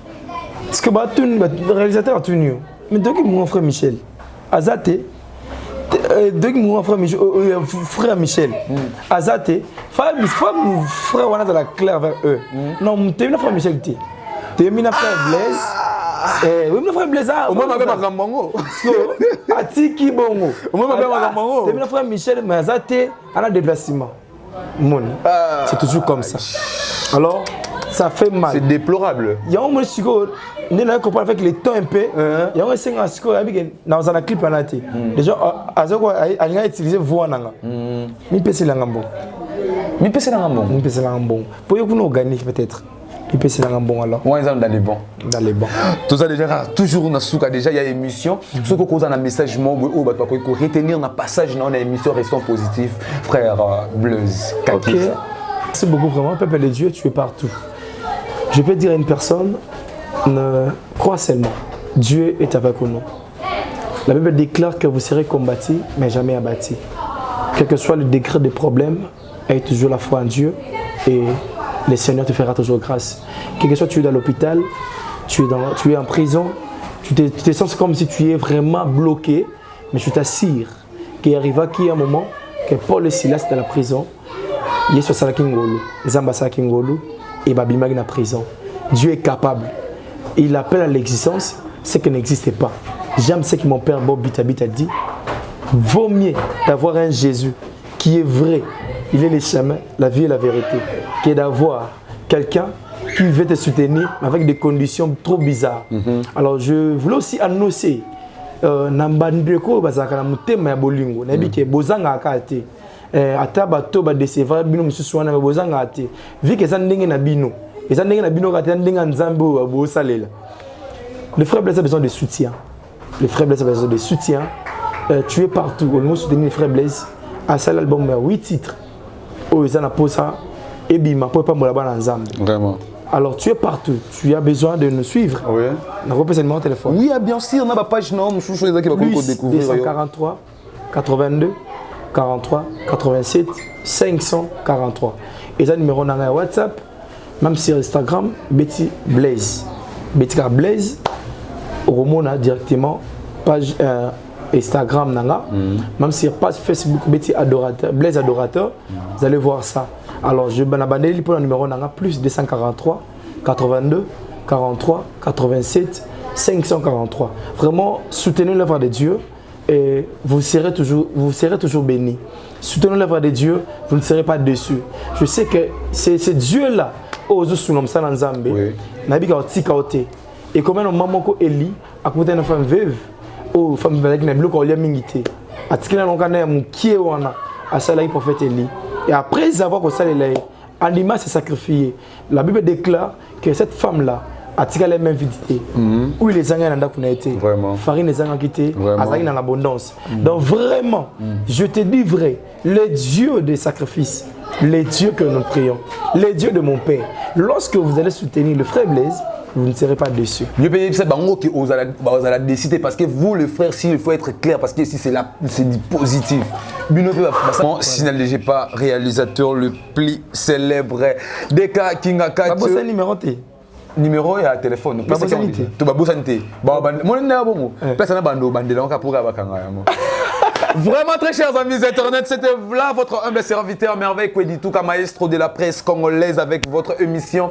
ce que le réalisateur a tenu. Mais donc mon frère Michel, Azate. Donc mon frère Michel, Azate, frère on a de la claire vers eux. Non, tu es mon frère Michel, tu es mon frère Blaise. Oui, mon frère Blaise. Au moins ma Gambango. Atiki bongo. Au moins ma Gambango. Tu es mon frère Michel, mais Azate a un déplacement. C'est toujours comme ça. Alors, ça fait mal. C'est déplorable. Il y a un moment où on a compris avec les temps un peu. Il y a un moment où dans un clip, les gens ont utilisé voix. Mi pèse l'angambon. Pour que nous gagnions peut-être. Mi pèse l'angambon alors. Ouais, dans les bons. Dans les bons. Tout ça déjà toujours na souka déjà il y a émission. Ce que cause un message moi ou ba ko retenir na passage dans l'émission restons positifs frère Blaise. OK. Merci beaucoup vraiment peuple de Dieu, tu es partout. Je peux dire à une personne, crois seulement, Dieu est avec nous. La Bible déclare que vous serez combattus, mais jamais abattus. Quel que soit le degré des problèmes, aie toujours la foi en Dieu et le Seigneur te fera toujours grâce. Quel que soit tu es dans l'hôpital, tu es en prison, tu te sens comme si tu es vraiment bloqué, mais je t'assure qu'il arrivera qu'il y a un moment que Paul et Silas dans la prison, Yesu Salaki Ngolu, Zamba Salaki Ngolu, et Babimag dans la prison. Dieu est capable. Il appelle à l'existence ce qui n'existait pas. j'aime ce que mon père Bob Bitabit a dit. Vaut mieux d'avoir un Jésus qui est vrai, il est le chemin, la vie et la vérité, que d'avoir quelqu'un qui veut te soutenir avec des conditions trop bizarres. Alors je voulais aussi annoncer Nambandeko bazaka na mutema ya bolingo na bike bozanga akate ata bato ba décevoir bino mususu wana bozanga ate vu que ça ndenge na bino kate ndenge nzambe o bosalela. Le frère Blaise a besoin de soutien. Le frère Blaise a besoin de soutien. Tu es partout. On nous soutenir le frère Blaise. À cet album, il y a 8 titres. Oh, ils ont posé ça. Et bim, pas moi là-bas ensemble. Vraiment. Alors tu es partout. Tu as besoin de nous suivre. Oui. On a repris numéro de téléphone. Oui, bien sûr. On a ma page non. Je suis les qui va découvrir. 243 82 43 87 543. Et ça numéro dans WhatsApp, même sur Instagram, Betty Blaise. Betty Blaise. Romona directement page Instagram nanga, même sur page Facebook Betty Adorateur, Blaise Adorateur, vous allez voir ça. Alors je vais abandonner pour le numéro nanga plus 243 82 43 87 543. Vraiment soutenez l'œuvre de Dieu et vous serez toujours bénis. Soutenez l'œuvre de Dieu, vous ne serez pas déçus. Je sais que c'est Dieu là, aux sous ça dans Zambé. Nabika otika ote. Et comme un maman ko Eli a côté une femme veuve ou femme avec une bloc au mingité atikina longana mu kie wana asala le prophète Eli et après avoir que ça les Anima s'est sacrifié. La Bible déclare que cette femme là atika les mêmes vidités où les anga nanda kuna été farine les anga quitté azaki dans l'abondance. Donc vraiment je te dis vrai, le Dieu des sacrifices, le Dieu que nous prions, le Dieu de mon père, lorsque vous allez soutenir le frère Blaise, vous ne serez pas déçus. Je peux dire que vous allez décider parce que vous, le frère, il faut être clair parce que ici c'est du positif. Bon, si n'allégez pas, réalisateur le plus célèbre Deka Kingaka. C'est numéro T. Numéro et à téléphone. Tu vas santé. Vraiment très chers amis internet, c'était là votre humble serviteur merveille Kweditu Maestro de la presse congolaise avec votre émission.